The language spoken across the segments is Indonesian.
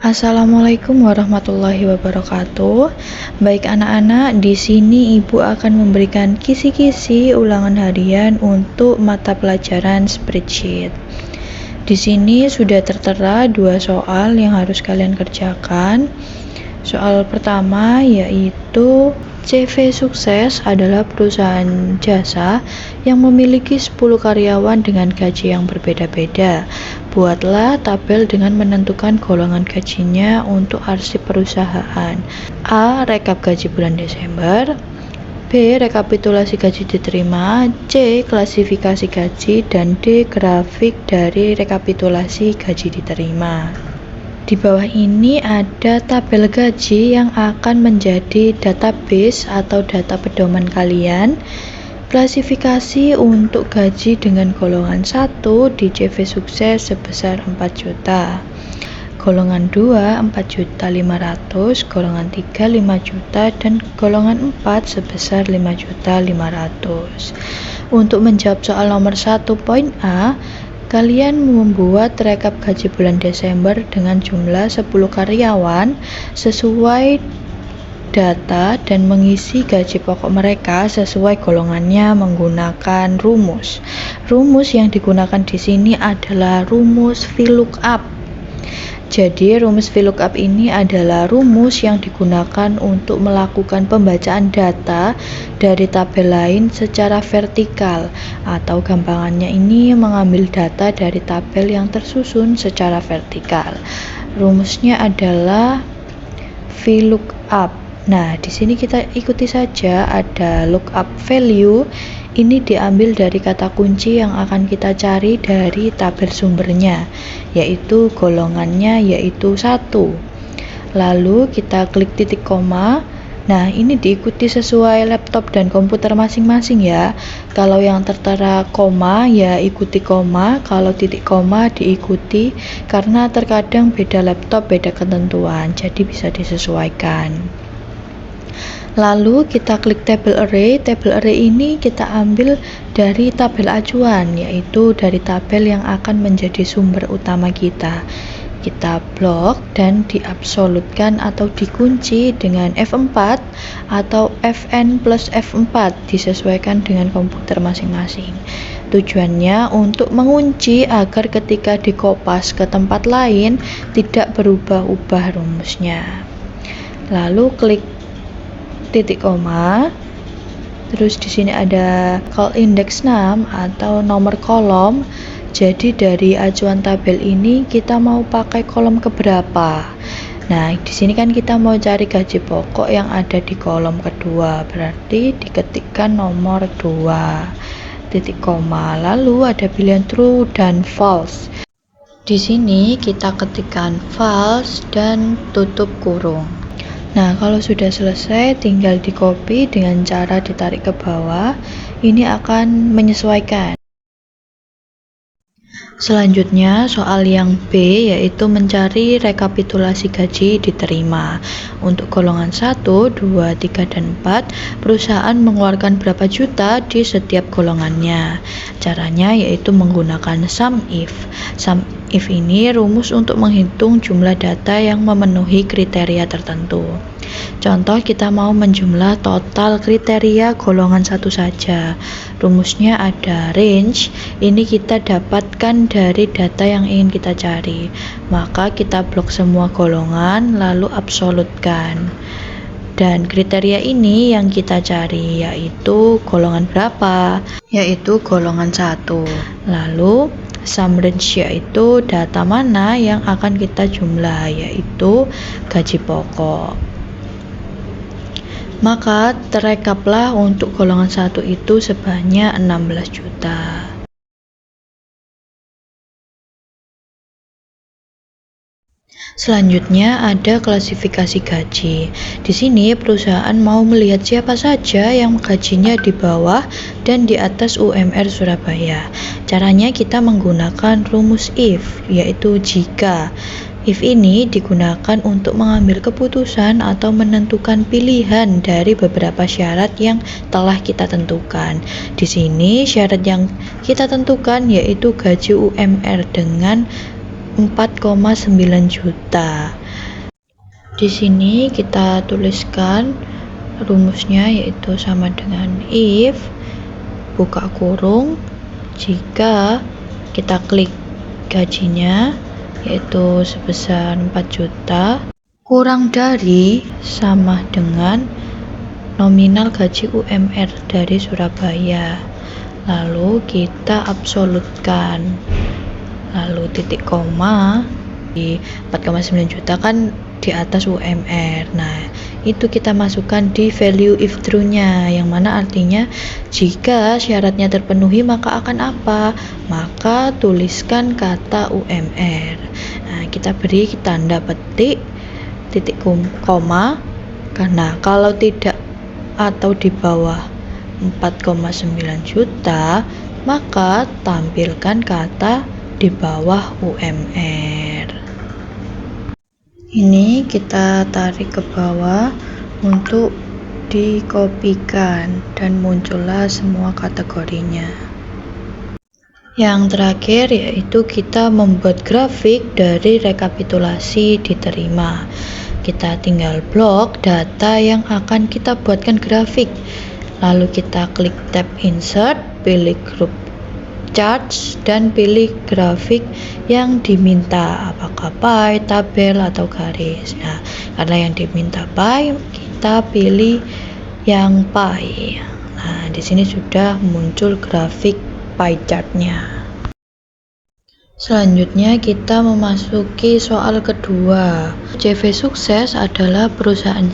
Assalamualaikum warahmatullahi wabarakatuh. Baik anak-anak, di sini Ibu akan memberikan kisi-kisi ulangan harian untuk mata pelajaran spreadsheet. Di sini sudah tertera 2 soal yang harus kalian kerjakan. Soal pertama yaitu CV Sukses adalah perusahaan jasa yang memiliki 10 karyawan dengan gaji yang berbeda-beda. Buatlah tabel dengan menentukan golongan gajinya untuk arsip perusahaan. A. Rekap gaji bulan Desember. B. Rekapitulasi gaji diterima. C. Klasifikasi gaji. Dan D. Grafik dari rekapitulasi gaji diterima. Di bawah ini ada tabel gaji yang akan menjadi database atau data pedoman kalian. Klasifikasi untuk gaji dengan golongan 1 di CV Sukses sebesar 4 juta. Golongan 2 4.500.000, golongan 3 5 juta, dan golongan 4 sebesar 5.500.000. Untuk menjawab soal nomor 1 poin A, kalian membuat rekap gaji bulan Desember dengan jumlah 10 karyawan sesuai data dan mengisi gaji pokok mereka sesuai golongannya menggunakan rumus. Rumus yang digunakan di sini adalah rumus VLOOKUP. Jadi rumus VLOOKUP ini adalah rumus yang digunakan untuk melakukan pembacaan data dari tabel lain secara vertikal, atau gampangannya ini mengambil data dari tabel yang tersusun secara vertikal. Rumusnya adalah VLOOKUP. Nah, di sini kita ikuti saja, ada lookup value. Ini diambil dari kata kunci yang akan kita cari dari tabel sumbernya, yaitu golongannya yaitu 1. Lalu kita klik titik koma. Nah, ini diikuti sesuai laptop dan komputer masing-masing ya. Kalau yang tertera koma ya ikuti koma, kalau titik koma diikuti, karena terkadang beda laptop beda ketentuan, jadi bisa disesuaikan. Lalu kita klik table array. Table array ini kita ambil dari tabel acuan, yaitu dari tabel yang akan menjadi sumber utama kita. Kita blok dan diabsolutkan atau dikunci dengan F4 atau Fn plus F4, disesuaikan dengan komputer masing-masing. Tujuannya untuk mengunci agar ketika dikopas ke tempat lain tidak berubah-ubah rumusnya. Lalu klik titik koma. Terus di sini ada call index name atau nomor kolom. Jadi dari acuan tabel ini kita mau pakai kolom keberapa? Nah, di sini kan kita mau cari gaji pokok yang ada di kolom kedua, berarti diketikkan nomor 2. Titik koma. Lalu ada pilihan true dan false. Di sini kita ketikkan false dan tutup kurung. Nah, kalau sudah selesai tinggal di copy dengan cara ditarik ke bawah. Ini akan menyesuaikan. Selanjutnya soal yang B, yaitu mencari rekapitulasi gaji diterima. Untuk golongan 1, 2, 3, dan 4, perusahaan mengeluarkan berapa juta di setiap golongannya. Caranya yaitu menggunakan SUMIF. SUMIF ini rumus untuk menghitung jumlah data yang memenuhi kriteria tertentu. Contoh, kita mau menjumlah total kriteria golongan 1 saja. Rumusnya ada range. Ini kita dapatkan dari data yang ingin kita cari. Maka kita blok semua golongan lalu absolutkan. Dan kriteria ini yang kita cari, yaitu golongan berapa? Yaitu golongan 1. Lalu sum range yaitu data mana yang akan kita jumlah, yaitu gaji pokok. Maka terekaplah untuk golongan 1 itu sebanyak 16 juta. Selanjutnya ada klasifikasi gaji. Di sini perusahaan mau melihat siapa saja yang gajinya di bawah dan di atas UMR Surabaya. Caranya kita menggunakan rumus if, yaitu jika. If ini digunakan untuk mengambil keputusan atau menentukan pilihan dari beberapa syarat yang telah kita tentukan. Di sini syarat yang kita tentukan yaitu gaji UMR dengan 4,9 juta. Di sini kita tuliskan rumusnya, yaitu sama dengan if buka kurung jika kita klik gajinya yaitu sebesar 4 juta kurang dari sama dengan nominal gaji UMR dari Surabaya, lalu kita absolutkan, lalu titik koma di 4,9 juta kan di atas UMR. Nah, itu kita masukkan di value if true-nya, yang mana artinya jika syaratnya terpenuhi maka akan apa? Maka tuliskan kata UMR. Nah, kita beri tanda petik, titik koma, karena kalau tidak atau di bawah 4,9 juta maka tampilkan kata di bawah UMR. Ini kita tarik ke bawah untuk dikopikan dan muncullah semua kategorinya. Yang terakhir yaitu kita membuat grafik dari rekapitulasi diterima. Kita tinggal blok data yang akan kita buatkan grafik, lalu kita klik tab insert, pilih group charts dan pilih grafik yang diminta, apakah pie, tabel atau garis. Nah, karena yang diminta pie, kita pilih yang pie. Nah, di sini sudah muncul grafik pie chartnya. Selanjutnya kita memasuki soal kedua. CV Sukses adalah perusahaan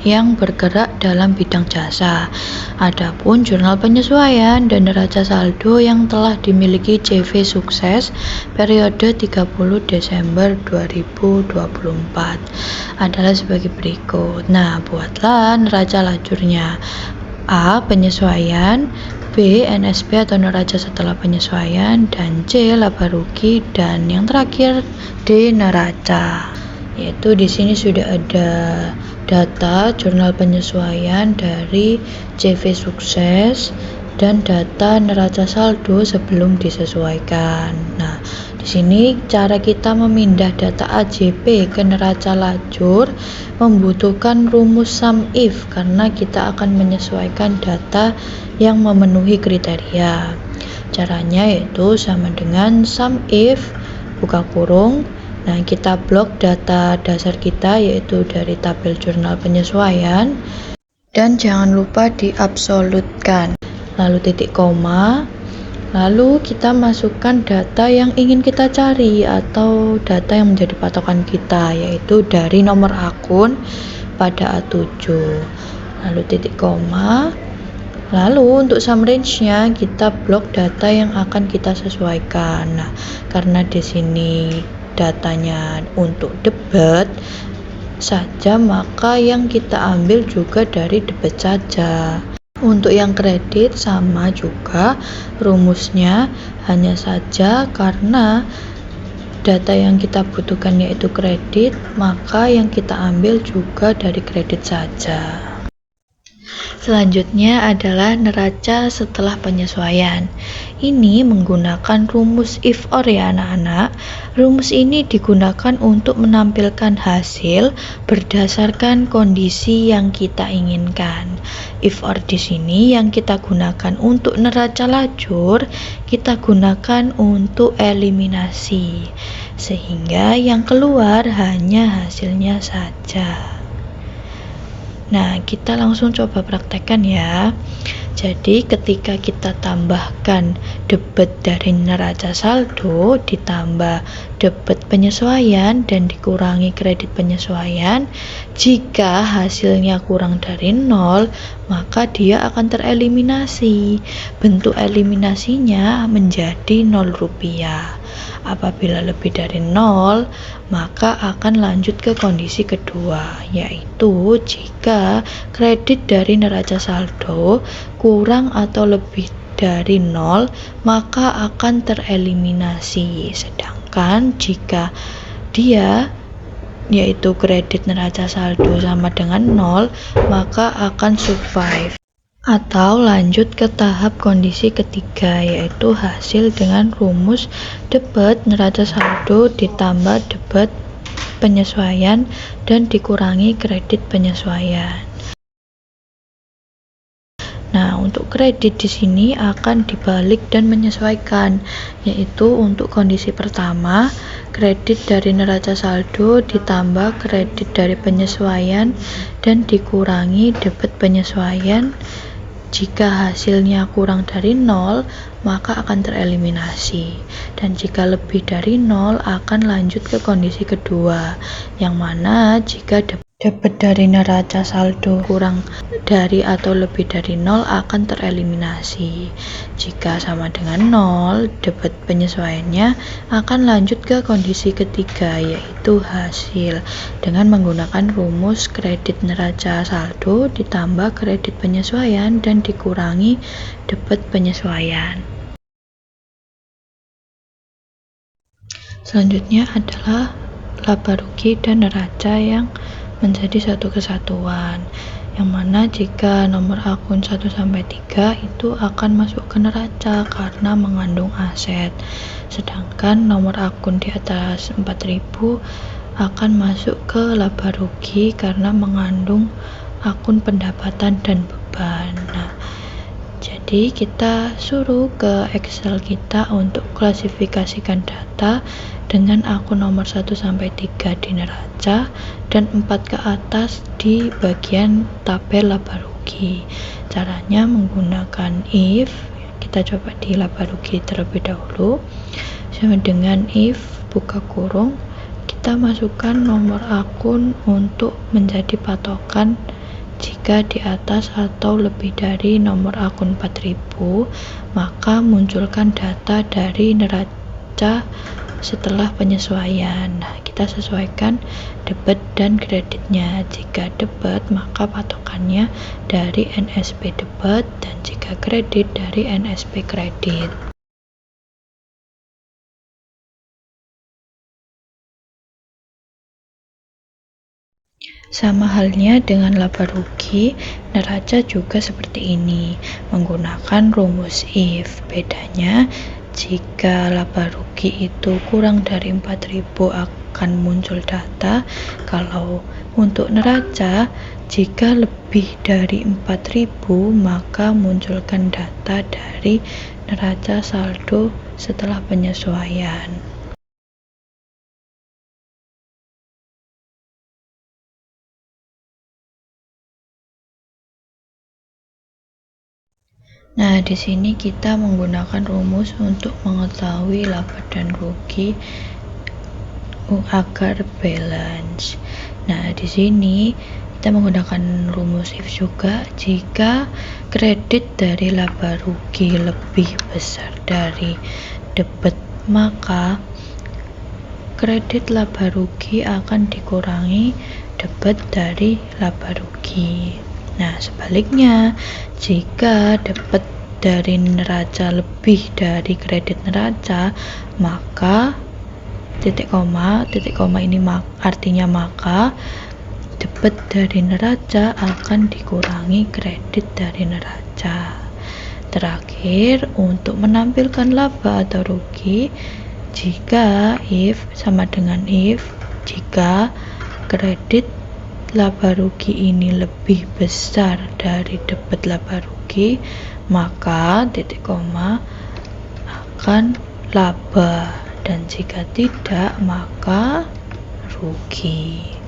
yang bergerak dalam bidang jasa. Adapun jurnal penyesuaian dan neraca saldo yang telah dimiliki CV Sukses periode 30 Desember 2024 adalah sebagai berikut. Nah, buatlah neraca lajurnya. A. Penyesuaian, B. NSP atau neraca setelah penyesuaian, dan C. Laba rugi, dan yang terakhir D. Neraca. Yaitu di sini sudah ada data jurnal penyesuaian dari CV Sukses dan data neraca saldo sebelum disesuaikan. Nah, di sini cara kita memindah data AJP ke neraca lajur membutuhkan rumus sum if karena kita akan menyesuaikan data yang memenuhi kriteria. Caranya yaitu sama dengan sum if buka kurung. Nah, kita blok data dasar kita yaitu dari tabel jurnal penyesuaian dan jangan lupa diabsolutkan. Lalu titik koma, lalu kita masukkan data yang ingin kita cari atau data yang menjadi patokan kita, yaitu dari nomor akun pada A7. Lalu titik koma, lalu untuk sum range-nya kita blok data yang akan kita sesuaikan. Nah, karena di sini datanya untuk debit saja, maka yang kita ambil juga dari debit saja. Untuk yang kredit sama juga rumusnya, hanya saja karena data yang kita butuhkan yaitu kredit, maka yang kita ambil juga dari kredit saja. Selanjutnya adalah neraca setelah penyesuaian. Ini menggunakan rumus if or ya anak-anak. Rumus ini digunakan untuk menampilkan hasil berdasarkan kondisi yang kita inginkan. If or di sini yang kita gunakan untuk neraca lajur, kita gunakan untuk eliminasi. Sehingga yang keluar hanya hasilnya saja. Nah, kita langsung coba praktekkan ya. Jadi ketika kita tambahkan debit dari neraca saldo ditambah debit penyesuaian dan dikurangi kredit penyesuaian, jika hasilnya kurang dari 0 maka dia akan tereliminasi. Bentuk eliminasinya menjadi 0 rupiah. Apabila lebih dari 0 maka akan lanjut ke kondisi kedua, yaitu jika kredit dari neraca saldo kurang atau lebih dari 0 maka akan tereliminasi. Sedangkan jika dia yaitu kredit neraca saldo sama dengan 0 maka akan survive atau lanjut ke tahap kondisi ketiga, yaitu hasil dengan rumus debit neraca saldo ditambah debit penyesuaian dan dikurangi kredit penyesuaian. Nah, untuk kredit di sini akan dibalik dan menyesuaikan, yaitu untuk kondisi pertama, kredit dari neraca saldo ditambah kredit dari penyesuaian dan dikurangi debit penyesuaian. Jika hasilnya kurang dari 0, maka akan tereliminasi. Dan jika lebih dari 0, akan lanjut ke kondisi kedua, yang mana jika debit dari neraca saldo kurang dari atau lebih dari 0 akan tereliminasi. Jika sama dengan 0, debit penyesuaiannya akan lanjut ke kondisi ketiga, yaitu hasil, dengan menggunakan rumus kredit neraca saldo ditambah kredit penyesuaian dan dikurangi debit penyesuaian. Selanjutnya adalah laba rugi dan neraca yang menjadi satu kesatuan, yang mana jika nomor akun 1-3 itu akan masuk ke neraca karena mengandung aset, sedangkan nomor akun di atas 4000 akan masuk ke laba rugi karena mengandung akun pendapatan dan beban. Nah, jadi kita suruh ke Excel kita untuk klasifikasikan data dengan akun nomor 1-3 di neraca dan 4 ke atas di bagian tabel laba rugi. Caranya menggunakan if, kita coba di laba rugi terlebih dahulu, sama dengan if buka kurung, kita masukkan nomor akun untuk menjadi patokan. Jika di atas atau lebih dari nomor akun 4000, maka munculkan data dari neraca setelah penyesuaian. Nah, kita sesuaikan debit dan kreditnya. Jika debit, maka patokannya dari NSP debit, dan jika kredit dari NSP kredit. Sama halnya dengan laba rugi, neraca juga seperti ini, menggunakan rumus if. Bedanya, jika laba rugi itu kurang dari 4000 akan muncul data. Kalau untuk neraca, jika lebih dari 4000 maka munculkan data dari neraca saldo setelah penyesuaian. Nah, di sini kita menggunakan rumus untuk mengetahui laba dan rugi agar balance. Nah, di sini kita menggunakan rumus if juga. Jika kredit dari laba rugi lebih besar dari debit, maka kredit laba rugi akan dikurangi debit dari laba rugi. Nah, sebaliknya, jika debit dari neraca lebih dari kredit neraca, maka titik koma ini artinya maka debit dari neraca akan dikurangi kredit dari neraca. Terakhir, untuk menampilkan laba atau rugi, jika if sama dengan if, jika kredit laba rugi ini lebih besar dari debit laba rugi, maka titik koma akan laba, dan jika tidak maka rugi.